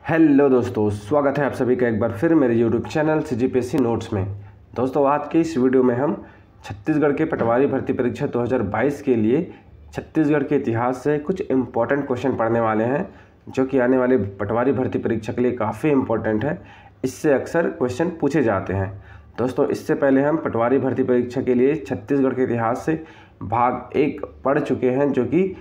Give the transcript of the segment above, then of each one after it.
Hello दोस्तों, स्वागत है आप सभी का एक बार फिर मेरे यूट्यूब चैनल CGPSC नोट्स में। दोस्तों, आज के इस वीडियो में हम छत्तीसगढ़ के पटवारी भर्ती परीक्षा 2022 के लिए छत्तीसगढ़ के इतिहास से कुछ इम्पॉर्टेंट क्वेश्चन पढ़ने वाले हैं, जो कि आने वाले पटवारी भर्ती परीक्षा के लिए काफ़ी इम्पोर्टेंट है। इससे अक्सर क्वेश्चन पूछे जाते हैं। दोस्तों, इससे पहले हम पटवारी भर्ती परीक्षा के लिए छत्तीसगढ़ के इतिहास से भाग 1 पढ़ चुके हैं, जो कि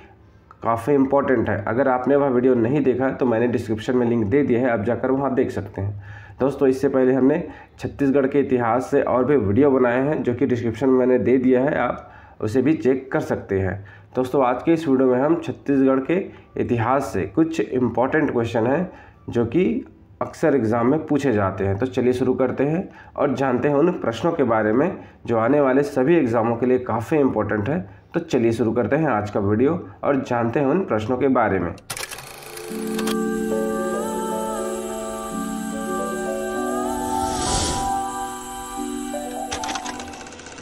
काफ़ी इम्पोर्टेंट है। अगर आपने वह वीडियो नहीं देखा तो मैंने डिस्क्रिप्शन में लिंक दे दिया है, आप जाकर वहाँ देख सकते हैं। दोस्तों, इससे पहले हमने छत्तीसगढ़ के इतिहास से और भी वीडियो बनाए हैं, जो कि डिस्क्रिप्शन में मैंने दे दिया है, आप उसे भी चेक कर सकते हैं। दोस्तों, आज के इस वीडियो में हम छत्तीसगढ़ के इतिहास से कुछ इम्पॉर्टेंट क्वेश्चन हैं, जो कि अक्सर एग्ज़ाम में पूछे जाते हैं। तो चलिए शुरू करते हैं और जानते हैं उन प्रश्नों के बारे में जो आने वाले सभी एग्ज़ामों के लिए काफ़ी इम्पोर्टेंट है। तो चलिए शुरू करते हैं आज का वीडियो और जानते हैं उन प्रश्नों के बारे में।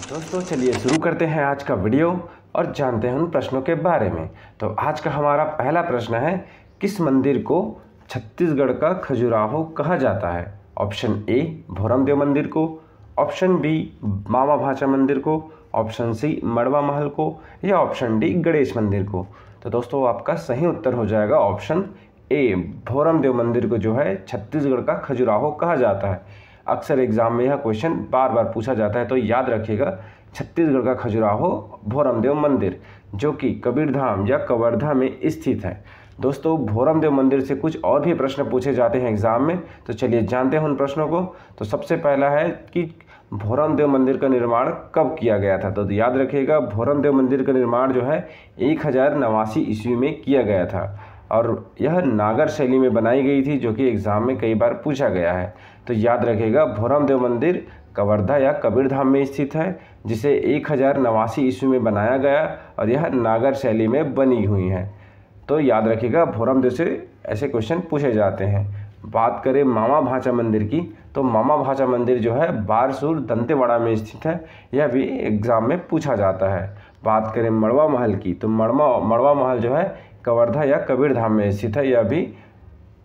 दोस्तों, चलिए शुरू करते हैं आज का वीडियो और जानते हैं उन प्रश्नों के बारे में। तो आज का हमारा पहला प्रश्न है, किस मंदिर को छत्तीसगढ़ का खजुराहो कहा जाता है? ऑप्शन ए भोरमदेव मंदिर को, ऑप्शन बी मामा भाचा मंदिर को, ऑप्शन सी मड़वा महल को या ऑप्शन डी गणेश मंदिर को। तो दोस्तों, आपका सही उत्तर हो जाएगा ऑप्शन ए, भोरमदेव मंदिर को जो है छत्तीसगढ़ का खजुराहो कहा जाता है। अक्सर एग्जाम में यह क्वेश्चन बार बार पूछा जाता है, तो याद रखिएगा छत्तीसगढ़ का खजुराहो भोरमदेव मंदिर, जो कि कबीरधाम या कवर्धा में स्थित है। दोस्तों, भोरमदेव मंदिर से कुछ और भी प्रश्न पूछे जाते हैं एग्जाम में, तो चलिए जानते हैं उन प्रश्नों को। तो सबसे पहला है कि भोरमदेव मंदिर का निर्माण कब किया गया था? तो याद रखिएगा, भोरमदेव मंदिर का निर्माण जो है 1089 ईस्वी में किया गया था और यह नागर शैली में बनाई गई थी, जो कि एग्ज़ाम में कई बार पूछा गया है। तो याद रखिएगा, भोरमदेव मंदिर कवर्धा या कबीरधाम में स्थित है, जिसे 1089 ईस्वी में बनाया गया और यह नागर शैली में बनी हुई है। तो याद रखिएगा, भोरमदेव से ऐसे क्वेश्चन पूछे जाते हैं। बात करें मामा भाचा मंदिर की, तो मामा भाचा मंदिर जो है बारसूर दंतेवाड़ा में स्थित है, यह भी एग्ज़ाम में पूछा जाता है। बात करें मड़वा महल की, तो मड़वा महल जो है कवर्धा या कबीरधाम में स्थित है, यह भी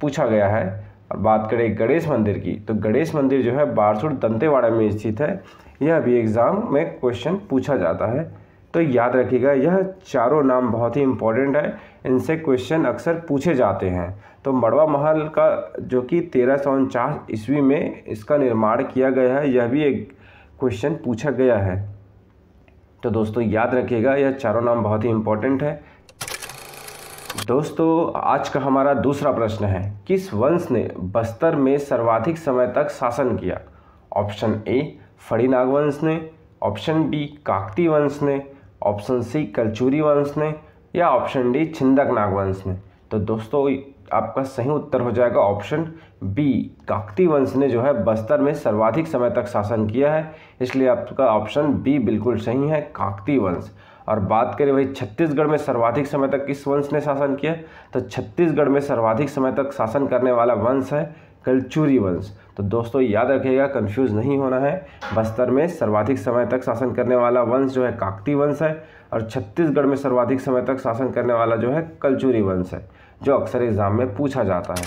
पूछा गया है। और बात करें गणेश मंदिर की, तो गणेश मंदिर जो है बारसूर दंतेवाड़ा में स्थित है, यह भी एग्ज़ाम में क्वेश्चन पूछा जाता है। तो याद रखिएगा, यह चारों नाम बहुत ही इम्पोर्टेंट है, इनसे क्वेश्चन अक्सर पूछे जाते हैं। तो मड़वा महल का जो कि 1349 ईस्वी में इसका निर्माण किया गया है, यह भी एक क्वेश्चन पूछा गया है। तो दोस्तों, याद रखिएगा, यह चारों नाम बहुत ही इम्पोर्टेंट है। दोस्तों, आज का हमारा दूसरा प्रश्न है, किस वंश ने बस्तर में सर्वाधिक समय तक शासन किया? ऑप्शन ए फड़ी नाग वंश ने, ऑप्शन बी काकती वंश ने, ऑप्शन सी कलचुरी वंश ने या ऑप्शन डी छिंदक नाग वंश ने। तो दोस्तों, आपका सही उत्तर हो जाएगा ऑप्शन बी, काकती वंश ने जो है बस्तर में सर्वाधिक समय तक शासन किया है, इसलिए आपका ऑप्शन बी बिल्कुल सही है, काकती वंश। और बात करें भाई छत्तीसगढ़ में सर्वाधिक समय तक किस वंश ने शासन किया, तो छत्तीसगढ़ में सर्वाधिक समय तक शासन करने वाला वंश है कलचुरी वंश। तो दोस्तों, याद रखिएगा, कंफ्यूज नहीं होना है, बस्तर में सर्वाधिक समय तक शासन करने वाला वंश जो है काकती वंश है और छत्तीसगढ़ में सर्वाधिक समय तक शासन करने वाला जो है कलचुरी वंश है, जो अक्सर एग्जाम में पूछा जाता है।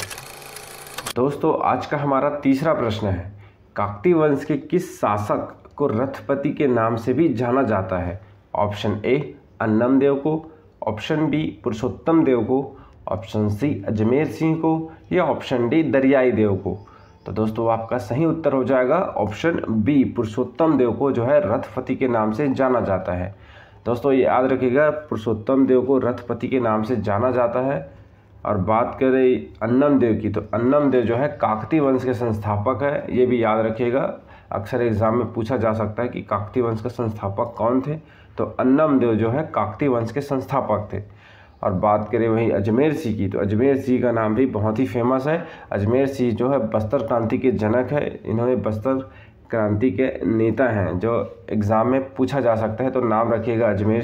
दोस्तों, आज का हमारा तीसरा प्रश्न है, काकती वंश के किस शासक को रथपति के नाम से भी जाना जाता है? ऑप्शन ए अन्नम देव को, ऑप्शन बी पुरुषोत्तम देव को, ऑप्शन सी अजमेर सिंह को या ऑप्शन डी दरियाई देव को। तो दोस्तों, आपका सही उत्तर हो जाएगा ऑप्शन बी, पुरुषोत्तम देव को जो है रथपति के नाम से जाना जाता है। दोस्तों, ये याद रखिएगा, पुरुषोत्तम देव को रथपति के नाम से जाना जाता है। और बात करें अन्नम देव की, तो अन्नम देव जो है काकती वंश के संस्थापक है, ये भी याद रखिएगा, अक्सर एग्जाम में पूछा जा सकता है कि काकती वंश के संस्थापक कौन थे, तो अन्नम देव जो है काकती वंश के संस्थापक थे। और बात करें वहीं अजमेर सिंह की, तो अजमेर सिंह का नाम भी बहुत ही फेमस है। अजमेर सिंह जो है बस्तर क्रांति के जनक है, इन्होंने बस्तर क्रांति के नेता हैं, जो एग्ज़ाम में पूछा जा सकता है, तो नाम रखिएगा अजमेर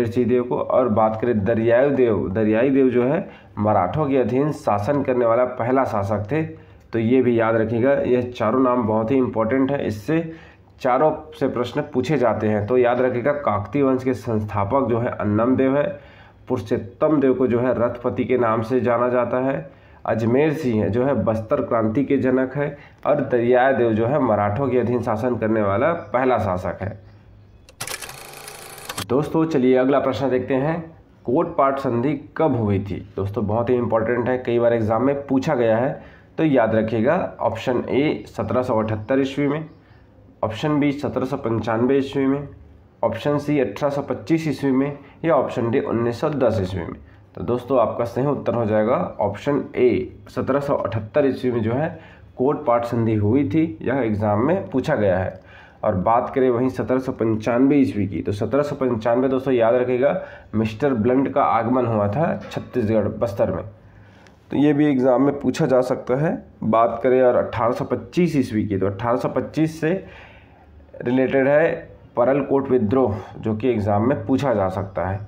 सिंह देव को। और बात करें दरियाई देव जो है मराठों के अधीन शासन करने वाला पहला शासक थे, तो ये भी याद रखिएगा, यह चारों नाम बहुत ही इम्पोर्टेंट है, इससे चारों से प्रश्न पूछे जाते हैं। तो याद रखिएगा, काकती वंश के संस्थापक जो है अन्नम देव है, पुरुषोत्तम देव को जो है रथपति के नाम से जाना जाता है, अजमेर सिंह जो है बस्तर क्रांति के जनक है, और दरियादेव जो है मराठों के अधीन शासन करने वाला पहला शासक है। दोस्तों चलिए अगला प्रश्न देखते हैं, कोटपाट संधि कब हुई थी। दोस्तों बहुत ही इंपॉर्टेंट है, कई बार एग्जाम में पूछा गया है, तो याद रखिएगा। ऑप्शन ए 1778 ईस्वी में, ऑप्शन बी 1795 ईस्वी में, ऑप्शन सी 1825 ईस्वी में, या ऑप्शन डी 1910 ईस्वी में। तो दोस्तों आपका सही उत्तर हो जाएगा ऑप्शन ए 1778 ईस्वी में जो है कोटपाट संधि हुई थी। यह एग्जाम में पूछा गया है। और बात करें वहीं 1795 ईस्वी की, तो 1795 दोस्तों याद रखिएगा मिस्टर ब्लंट का आगमन हुआ था छत्तीसगढ़ बस्तर में, तो ये भी एग्ज़ाम में पूछा जा सकता है। बात करें और 1825 ईस्वी की, तो 1825 से रिलेटेड है परलकोट विद्रोह, जो कि एग्ज़ाम में पूछा जा सकता है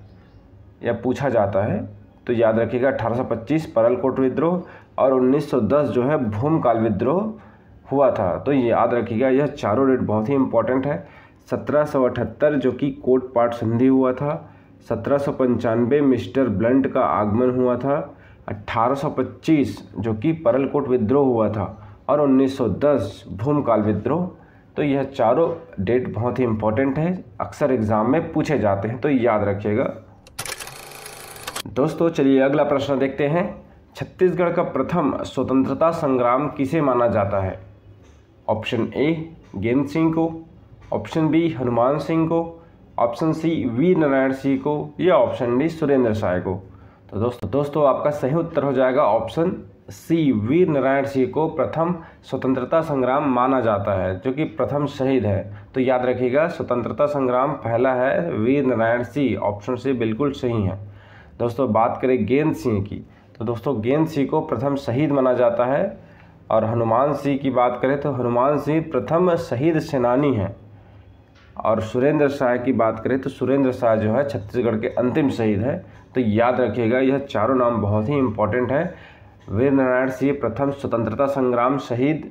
या पूछा जाता है। तो याद रखिएगा 1825 परलकोट विद्रोह और 1910 जो है भूमकाल विद्रोह हुआ था। तो याद रखिएगा यह चारों डेट बहुत ही इंपॉर्टेंट है। 1778 जो कि कोटपाट संधि हुआ था, 1795 मिस्टर ब्लंट का आगमन हुआ था, 1825 जो कि परलकोट विद्रोह हुआ था, और 1910 भूमकाल विद्रोह। तो यह चारों डेट बहुत ही इंपॉर्टेंट है, अक्सर एग्जाम में पूछे जाते हैं, तो याद रखिएगा। दोस्तों चलिए अगला प्रश्न देखते हैं, छत्तीसगढ़ का प्रथम स्वतंत्रता संग्राम किसे माना जाता है। ऑप्शन ए गेंद सिंह को, ऑप्शन बी हनुमान सिंह को, ऑप्शन सी वीर नारायण सिंह को, या ऑप्शन डी सुरेंद्र साय को। तो दोस्तों आपका सही उत्तर हो जाएगा ऑप्शन सी वीर नारायण सिंह को प्रथम स्वतंत्रता संग्राम माना जाता है, जो कि प्रथम शहीद है। तो याद रखिएगा स्वतंत्रता संग्राम पहला है वीर नारायण सिंह, ऑप्शन सी बिल्कुल सही है। दोस्तों बात करें गेंद सिंह की, तो दोस्तों गेंद सिंह को प्रथम शहीद माना जाता है। और हनुमान सिंह की बात करें तो हनुमान सिंह प्रथम शहीद सेनानी हैं। और सुरेंद्र साय की बात करें तो सुरेंद्र साय जो है छत्तीसगढ़ के अंतिम शहीद है। तो याद रखिएगा यह चारों नाम बहुत ही इंपॉर्टेंट है। वीर नारायण सिंह प्रथम स्वतंत्रता संग्राम शहीद,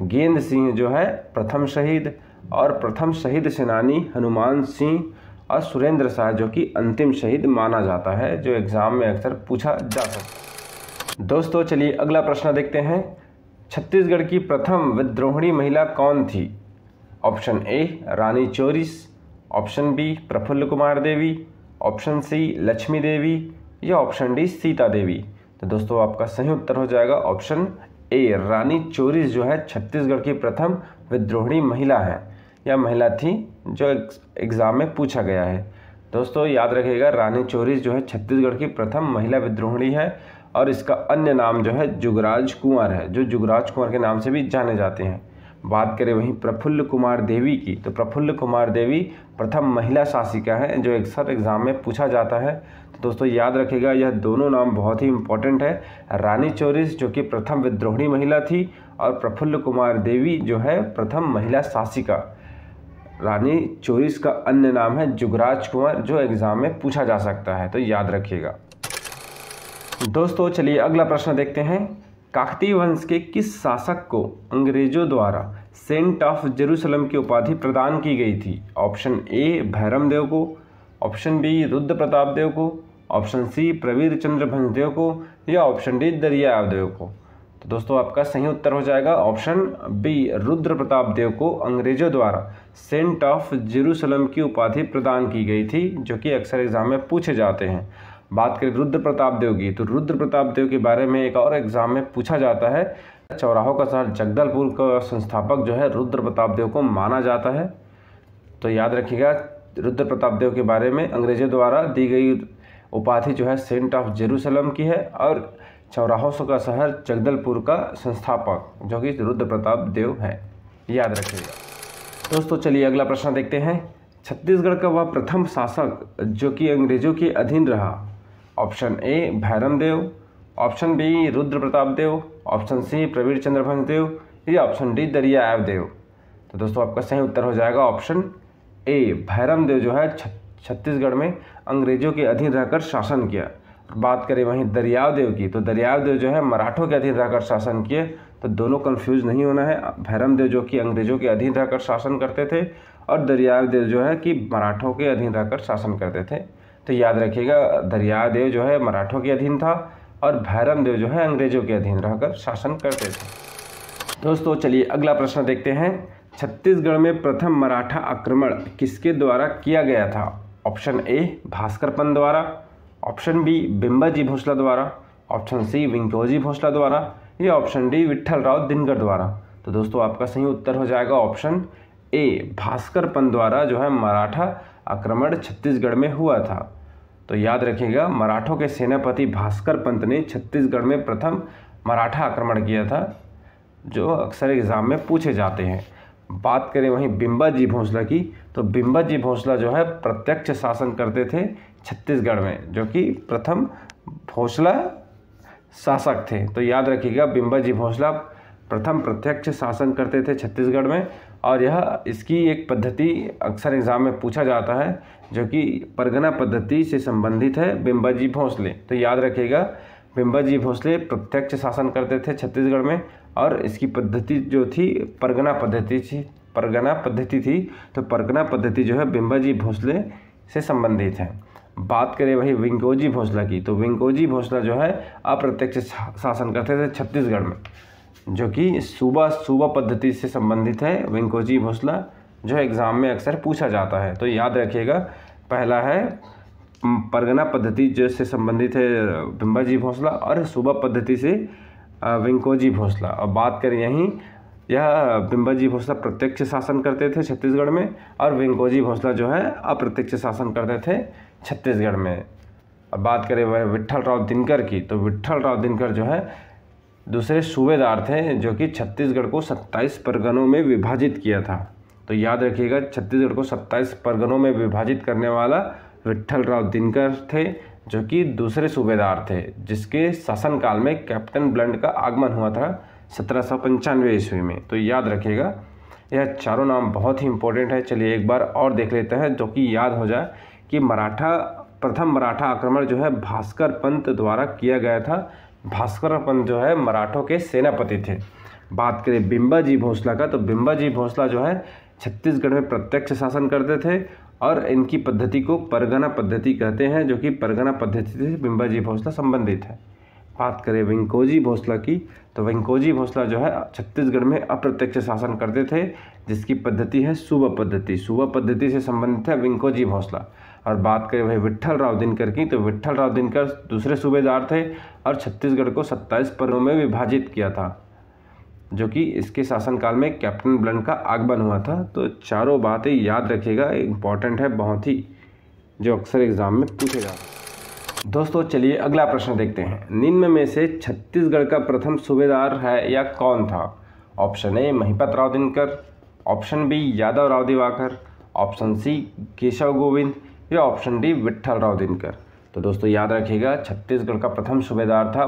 गेंद सिंह जो है प्रथम शहीद, और प्रथम शहीद सेनानी हनुमान सिंह, और सुरेंद्र साय जो कि अंतिम शहीद माना जाता है, जो एग्ज़ाम में अक्सर पूछा जा सकता है। दोस्तों चलिए अगला प्रश्न देखते हैं, छत्तीसगढ़ की प्रथम विद्रोहिणी महिला कौन थी। Option A Rani Choris, option B Prafulla Kumar Devi, option C Lakshmi Devi, या ऑप्शन डी सीता देवी। तो दोस्तों आपका सही उत्तर हो जाएगा ऑप्शन ए रानी चोरिस जो है छत्तीसगढ़ की प्रथम विद्रोहिणी महिला है, या महिला थी, जो एग्ज़ाम में पूछा गया है। दोस्तों याद रखिएगा रानी चोरिस जो है छत्तीसगढ़ की प्रथम महिला विद्रोहिणी है, और इसका अन्य नाम जो है जुगराज कुंवर है, जो जुगराज कुंवर के नाम से भी जाने जाते हैं। बात करें वहीं प्रफुल्ल कुमार देवी की, तो प्रफुल्ल कुमार देवी प्रथम महिला शासिका है, जो अक्सर एग्जाम में पूछा जाता है। तो दोस्तों याद रखिएगा यह दोनों नाम बहुत ही इंपॉर्टेंट है। रानी चोरिस जो कि प्रथम विद्रोहिणी महिला थी, और प्रफुल्ल कुमार देवी जो है प्रथम महिला शासिका। रानी चोरिस का अन्य नाम है जुगराज कुंवर, जो एग्जाम में पूछा जा सकता है, तो याद रखिएगा। दोस्तों चलिए अगला प्रश्न देखते हैं, काकतीय वंश के किस शासक को अंग्रेजों द्वारा सेंट ऑफ जेरूसलम की उपाधि प्रदान की गई थी। ऑप्शन ए भैरम देव को, ऑप्शन बी रुद्र प्रताप देव को, ऑप्शन सी प्रवीर चंद्र भंजदेव को, या ऑप्शन डी दरियादेव देव को। तो दोस्तों आपका सही उत्तर हो जाएगा ऑप्शन बी रुद्र प्रताप देव को अंग्रेजों द्वारा सेंट ऑफ जेरूसलम की उपाधि प्रदान की गई थी, जो कि अक्सर एग्जाम में पूछे जाते हैं। बात करें रुद्र प्रताप देव की, तो रुद्र प्रताप देव के बारे में एक और एग्जाम में पूछा जाता है। चौराहों का शहर जगदलपुर का संस्थापक जो है रुद्र प्रताप देव को माना जाता है। तो याद रखिएगा रुद्र प्रताप देव के बारे में अंग्रेजों द्वारा दी गई उपाधि जो है सेंट ऑफ जेरूसलम की है, और चौराहों का शहर जगदलपुर का संस्थापक जो कि रुद्र प्रताप देव है, याद रखिएगा। दोस्तों चलिए अगला प्रश्न देखते हैं, छत्तीसगढ़ का वह प्रथम शासक जो कि अंग्रेजों के अधीन रहा। Option A Bhairam Dev, option B Rudra Pratap Dev, option C Pravir Chandra Bhanjdeo, या ऑप्शन डी दरियादेव देव। तो दोस्तों आपका सही उत्तर हो जाएगा ऑप्शन ए भैरम देव जो है छत्तीसगढ़ में अंग्रेजों के अधीन रहकर शासन किया। बात करें वहीं दरियादेव देव की, तो दरियादेव देव जो है मराठों के अधीन रहकर शासन किए। तो दोनों कंफ्यूज नहीं होना है, भैरम देव जो कि अंग्रेजों के अधीन रहकर शासन करते थे, और दरियादेव देव जो है कि मराठों के अधीन रहकर शासन करते थे। तो याद रखिएगा दरियादेव देव जो है मराठों के अधीन था, और भैरम देव जो है अंग्रेजों के अधीन रहकर शासन करते थे। दोस्तों चलिए अगला प्रश्न देखते हैं। छत्तीसगढ़ में प्रथम मराठा आक्रमण किसके द्वारा किया गया था? ऑप्शन ए भास्कर पंत द्वारा, ऑप्शन बी बिम्बाजी भोसले द्वारा, ऑप्शन सी वेंकोजी भोसले द्वारा या ऑप्शन डी विट्ठलराव दिनकर द्वारा। तो दोस्तों आपका सही उत्तर हो जाएगा ऑप्शन ए भास्कर पंत द्वारा जो है मराठा आक्रमण छत्तीसगढ़ में हुआ था। तो याद रखिएगा मराठों के सेनापति भास्कर पंत ने छत्तीसगढ़ में प्रथम मराठा आक्रमण किया था, जो अक्सर एग्जाम में पूछे जाते हैं। बात करें वहीं बिम्बाजी भोसले की, तो बिम्बाजी भोसले जो है प्रत्यक्ष शासन करते थे छत्तीसगढ़ में, जो कि प्रथम भोसला शासक थे। तो याद रखिएगा बिम्बाजी भोसले प्रथम प्रत्यक्ष शासन करते थे छत्तीसगढ़ में, और यह इसकी एक पद्धति अक्सर एग्जाम में पूछा जाता है, जो कि परगना पद्धति से संबंधित है बिम्बाजी भोसले। तो याद रखिएगा बिम्बाजी भोसले प्रत्यक्ष शासन करते थे छत्तीसगढ़ में, और इसकी पद्धति जो थी परगना पद्धति थी। तो परगना पद्धति जो है बिम्बाजी भोसले से संबंधित है। बात करें वही वेंकोजी भोसले की, तो वेंकोजी भोसले जो है अप्रत्यक्ष शासन करते थे छत्तीसगढ़ में, जो कि सूबा पद्धति से संबंधित है। वेंकोजी भोसले जो एग्ज़ाम में अक्सर पूछा जाता है। तो याद रखिएगा पहला है परगना पद्धति जो से संबंधित है बिम्बाजी भोसले, और सूबा पद्धति से वेंकोजी भोसले। और बात करें यहीं यह बिम्बाजी भोसले प्रत्यक्ष शासन करते थे छत्तीसगढ़ में, और वेंकोजी भोसले जो है अप्रत्यक्ष शासन करते थे छत्तीसगढ़ में। अब बात करें वह विट्ठलराव दिनकर की, तो विट्ठलराव दिनकर जो है दूसरे सूबेदार थे, जो कि छत्तीसगढ़ को 27 परगनों में विभाजित किया था। तो याद रखिएगा छत्तीसगढ़ को 27 परगनों में विभाजित करने वाला विट्ठलराव दिनकर थे, जो कि दूसरे सूबेदार थे, जिसके शासनकाल में कैप्टन ब्लंट का आगमन हुआ था 1795 ईस्वी में। तो याद रखिएगा यह चारों नाम बहुत ही इंपॉर्टेंट है। चलिए एक बार और देख लेते हैं, जो कि याद हो जाए कि प्रथम मराठा आक्रमण जो है भास्कर पंत द्वारा किया गया था। भास्कर पंत जो है मराठों के सेनापति थे। बात करें बिम्बाजी भोसले का, तो बिम्बाजी भोसले जो है छत्तीसगढ़ में प्रत्यक्ष शासन करते थे, और इनकी पद्धति को परगना पद्धति कहते हैं, जो कि परगना पद्धति से बिम्बाजी भोसले संबंधित है। बात करें वेंकोजी भोसले की, तो वेंकोजी भोसले जो है छत्तीसगढ़ में अप्रत्यक्ष शासन करते थे, जिसकी पद्धति है सूबा पद्धति। सूबा पद्धति से संबंधित है वेंकोजी भोसले। और बात करें वही विट्ठलराव दिनकर की, तो विट्ठलराव दिनकर दूसरे सूबेदार थे, और छत्तीसगढ़ को 27 परगनों में विभाजित किया था, जो कि इसके शासनकाल में कैप्टन ब्लंट का आगमन हुआ था। तो चारों बातें याद रखिएगा, इंपॉर्टेंट है बहुत ही, जो अक्सर एग्जाम में पूछे जाते हैं। दोस्तों चलिए अगला प्रश्न देखते हैं। निम्न में से छत्तीसगढ़ का प्रथम सूबेदार है या कौन था? Option A Mahipat Rao Dinkar, option B Yadav Rao Diwakar, option C Keshav Govind या ऑप्शन डी विट्ठलराव दिनकर। तो दोस्तों याद रखिएगा छत्तीसगढ़ का प्रथम सूबेदार था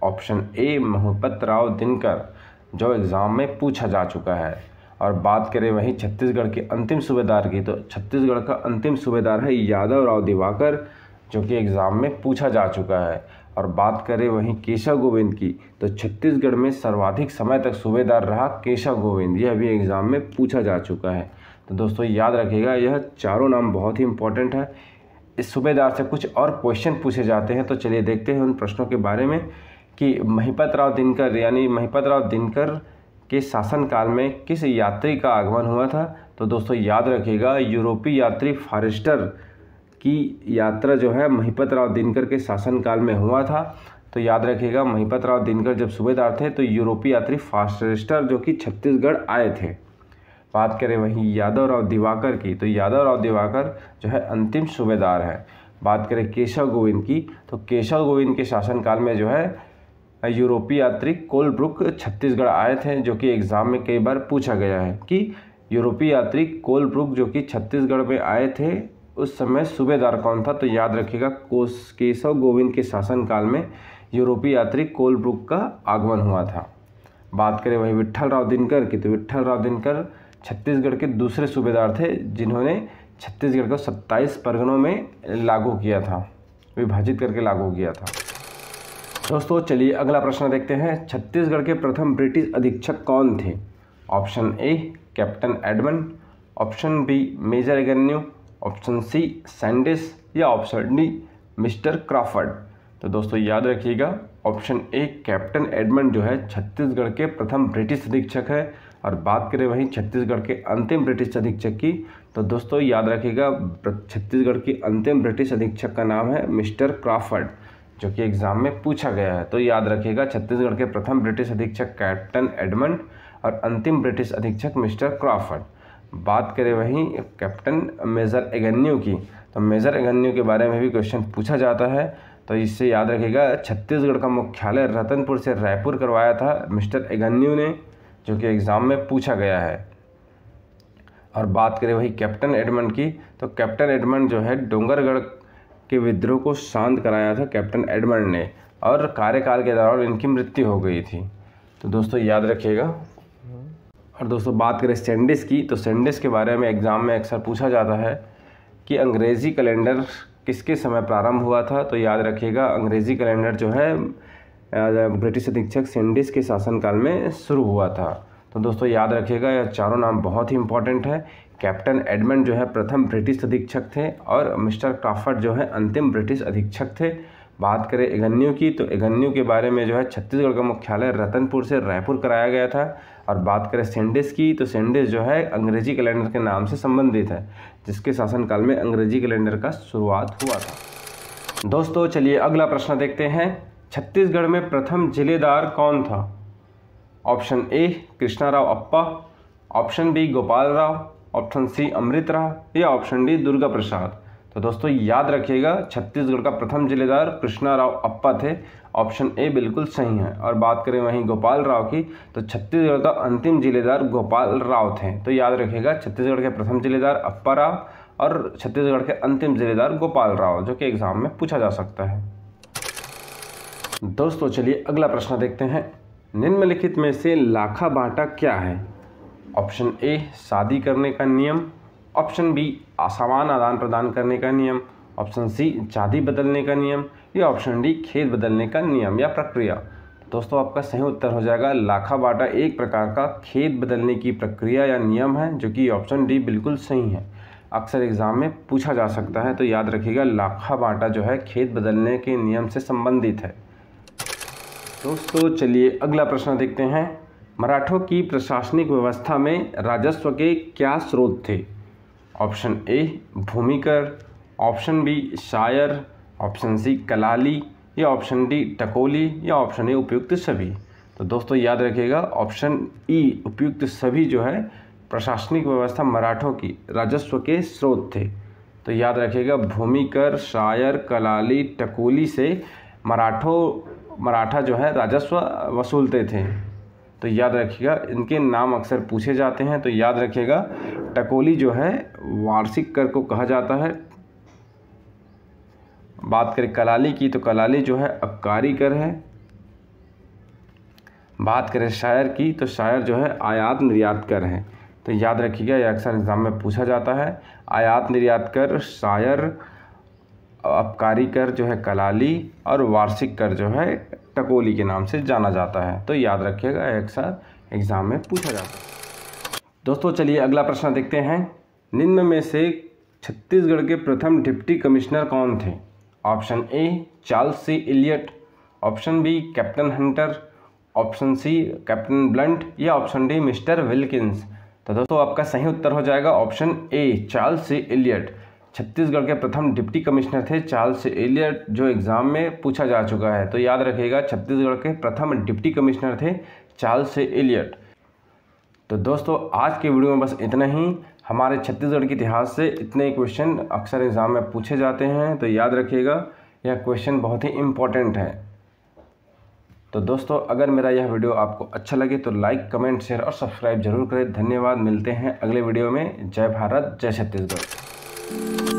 ऑप्शन ए महिपत राव दिनकर, जो एग्ज़ाम में पूछा जा चुका है। और बात करें वहीं छत्तीसगढ़ के अंतिम सूबेदार की, तो छत्तीसगढ़ का अंतिम सूबेदार है यादव राव दिवाकर, जो कि एग्ज़ाम में पूछा जा चुका है। और बात करें वहीं केशव गोविंद की, तो छत्तीसगढ़ में सर्वाधिक समय तक सूबेदार रहा केशव गोविंद, यह भी एग्ज़ाम में पूछा जा चुका है। तो दोस्तों याद रखिएगा यह चारों नाम बहुत ही इंपॉर्टेंट है। इस सूबेदार से कुछ और क्वेश्चन पूछे जाते हैं। तो चलिए देखते हैं उन प्रश्नों के बारे में कि महिपत राव दिनकर यानी महिपत राव दिनकर के शासनकाल में किस यात्री का आगमन हुआ था? तो दोस्तों याद रखिएगा यूरोपीय यात्री फॉरेस्टर की यात्रा जो है महिपत राव दिनकर के शासनकाल में हुआ था। तो याद रखिएगा महिपत राव दिनकर जब सूबेदार थे तो यूरोपीय यात्री फॉरेस्टर जो कि छत्तीसगढ़ आए थे। बात करें वहीं यादव राव दिवाकर की, तो यादव राव दिवाकर जो है अंतिम सूबेदार है। बात करें केशव गोविंद की, तो केशव गोविंद के शासनकाल में जो है यूरोपीय यात्री कोलब्रुक छत्तीसगढ़ आए थे, जो कि एग्ज़ाम में कई बार पूछा गया है कि यूरोपीय यात्री कोलब्रुक जो कि छत्तीसगढ़ में आए थे उस समय सूबेदार कौन था? तो याद रखिएगा केशव गोविंद के शासनकाल में यूरोपीय यात्री कोलब्रुक का आगमन हुआ था। बात करें वहीं विट्ठलराव दिनकर की, तो विट्ठलराव दिनकर छत्तीसगढ़ के दूसरे सूबेदार थे जिन्होंने छत्तीसगढ़ को 27 परगनों में लागू किया था, विभाजित करके लागू किया था। दोस्तों चलिए अगला प्रश्न देखते हैं। छत्तीसगढ़ के प्रथम ब्रिटिश अधीक्षक कौन थे? Option A captain Edmund, option B major Agnew, option C Sandys या ऑप्शन डी मिस्टर क्रॉफर्ड। तो दोस्तों याद रखिएगा ऑप्शन ए कैप्टन एडमंड जो है छत्तीसगढ़ के प्रथम ब्रिटिश अधीक्षक है। और बात करें वहीं छत्तीसगढ़ के अंतिम ब्रिटिश अधीक्षक की, तो दोस्तों याद रखिएगा छत्तीसगढ़ की अंतिम ब्रिटिश अधीक्षक का नाम है मिस्टर क्रॉफर्ड, जो कि एग्जाम में पूछा गया है। तो याद रखिएगा छत्तीसगढ़ के प्रथम ब्रिटिश अधीक्षक कैप्टन एडमंड और अंतिम ब्रिटिश अधीक्षक मिस्टर क्रॉफर्ड। बात करें वहीं कैप्टन मेजर एगन्यू की, तो मेजर एगन्यू के बारे में भी क्वेश्चन पूछा जाता है। तो इससे याद रखिएगा छत्तीसगढ़ का मुख्यालय रतनपुर से रायपुर करवाया था मिस्टर एगन्यू ने, जो कि एग्ज़ाम में पूछा गया है। और बात करें वही कैप्टन एडमंड की, तो कैप्टन एडमंड जो है डोंगरगढ़ के विद्रोह को शांत कराया था कैप्टन एडमंड ने, और कार्यकाल के दौरान इनकी मृत्यु हो गई थी। तो दोस्तों याद रखिएगा। और दोस्तों बात करें सैंडिस की, तो सैंडिस के बारे में एग्ज़ाम में अक्सर पूछा जाता है कि अंग्रेज़ी कैलेंडर किसके समय प्रारंभ हुआ था। तो याद रखिएगा अंग्रेज़ी कैलेंडर जो है ब्रिटिश अधीक्षक सैंडिस के शासनकाल में शुरू हुआ था। तो दोस्तों याद रखिएगा यह चारों नाम बहुत ही इंपॉर्टेंट है। कैप्टन एडमंड जो है प्रथम ब्रिटिश अधीक्षक थे और मिस्टर क्रॉफर्ड जो है अंतिम ब्रिटिश अधीक्षक थे। बात करें एगन्यू की, तो एगन्यू के बारे में जो है छत्तीसगढ़ का मुख्यालय रतनपुर से रायपुर कराया गया था। और बात करें सैंडिस की, तो सैंडिस जो है अंग्रेजी कैलेंडर के नाम से संबंधित है, जिसके शासनकाल में अंग्रेजी कैलेंडर का शुरुआत हुआ था। दोस्तों चलिए अगला प्रश्न देखते हैं। छत्तीसगढ़ में प्रथम जिलेदार कौन था? Option A Krishnarao Appa, option B Gopal Rao, option C Amrit Rao या ऑप्शन डी दुर्गा प्रसाद। तो दोस्तों याद रखिएगा छत्तीसगढ़ का प्रथम जिलेदार कृष्णाराव अप्पा थे, ऑप्शन ए बिल्कुल सही है। और बात करें वहीं गोपाल राव की, तो छत्तीसगढ़ का अंतिम जिलेदार गोपाल राव थे। तो याद रखिएगा छत्तीसगढ़ के प्रथम जिलेदार अप्पा राव और छत्तीसगढ़ के अंतिम जिलेदार गोपाल राव, जो कि एग्जाम में पूछा जा सकता है। दोस्तों चलिए अगला प्रश्न देखते हैं। निम्नलिखित में से लाखा बांटा क्या है? ऑप्शन ए शादी करने का नियम, ऑप्शन बी समान आदान प्रदान करने का नियम, ऑप्शन सी चांदी बदलने का नियम या ऑप्शन डी खेत बदलने का नियम या प्रक्रिया। दोस्तों आपका सही उत्तर हो जाएगा लाखा बांटा एक प्रकार का खेत बदलने की प्रक्रिया या नियम है, जो कि ऑप्शन डी बिल्कुल सही है। अक्सर एग्जाम में पूछा जा सकता है। तो याद रखिएगा लाखा बांटा जो है खेत बदलने के नियम से संबंधित है। दोस्तों चलिए अगला प्रश्न देखते हैं। मराठों की प्रशासनिक व्यवस्था में राजस्व के क्या स्रोत थे? ऑप्शन ए भूमिकर, ऑप्शन बी शायर, ऑप्शन सी कलाली या ऑप्शन डी टकोली या ऑप्शन ए उपयुक्त सभी। तो दोस्तों याद रखिएगा ऑप्शन ई उपयुक्त सभी जो है प्रशासनिक व्यवस्था मराठों की राजस्व के स्रोत थे। तो याद रखिएगा भूमिकर, शायर, कलाली, टकोली से मराठा जो है राजस्व वसूलते थे। तो याद रखिएगा इनके नाम अक्सर पूछे जाते हैं। तो याद रखिएगा टकोली जो है वार्षिक कर को कहा जाता है। बात करें कलाली की, तो कलाली जो है अबकारी कर है। बात करें शायर की, तो शायर जो है आयात निर्यात कर है। तो याद रखिएगा यह अक्सर एग्जाम में पूछा जाता है। आयात निर्यात कर शायर, अबकारी कर जो है कलाली और वार्षिक कर जो है टकोली के नाम से जाना जाता है। तो याद रखिएगा अक्सर एग्जाम में पूछा जाता है। दोस्तों चलिए अगला प्रश्न देखते हैं। निम्न में से छत्तीसगढ़ के प्रथम डिप्टी कमिश्नर कौन थे? Option A Charles C Elliot, option B captain Hunter, option C captain Blunt या ऑप्शन डी मिस्टर विल्किंस। तो दोस्तों आपका सही उत्तर हो जाएगा option A Charles C Elliot. Chhattisgarh के प्रथम डिप्टी कमिश्नर थे चार्ल्स सी इलियट, जो एग्जाम में पूछा जा चुका है। तो याद रखिएगा छत्तीसगढ़ के प्रथम डिप्टी कमिश्नर थे चार्ल्स सी इलियट। तो दोस्तों आज के वीडियो में बस इतना ही। हमारे छत्तीसगढ़ के इतिहास से इतने क्वेश्चन अक्सर एग्जाम में पूछे जाते हैं। तो याद रखिएगा यह क्वेश्चन बहुत ही इम्पोर्टेंट है। तो दोस्तों अगर मेरा यह वीडियो आपको अच्छा लगे तो लाइक, कमेंट, शेयर और सब्सक्राइब जरूर करें। धन्यवाद। मिलते हैं अगले वीडियो में। जय भारत, जय छत्तीसगढ़।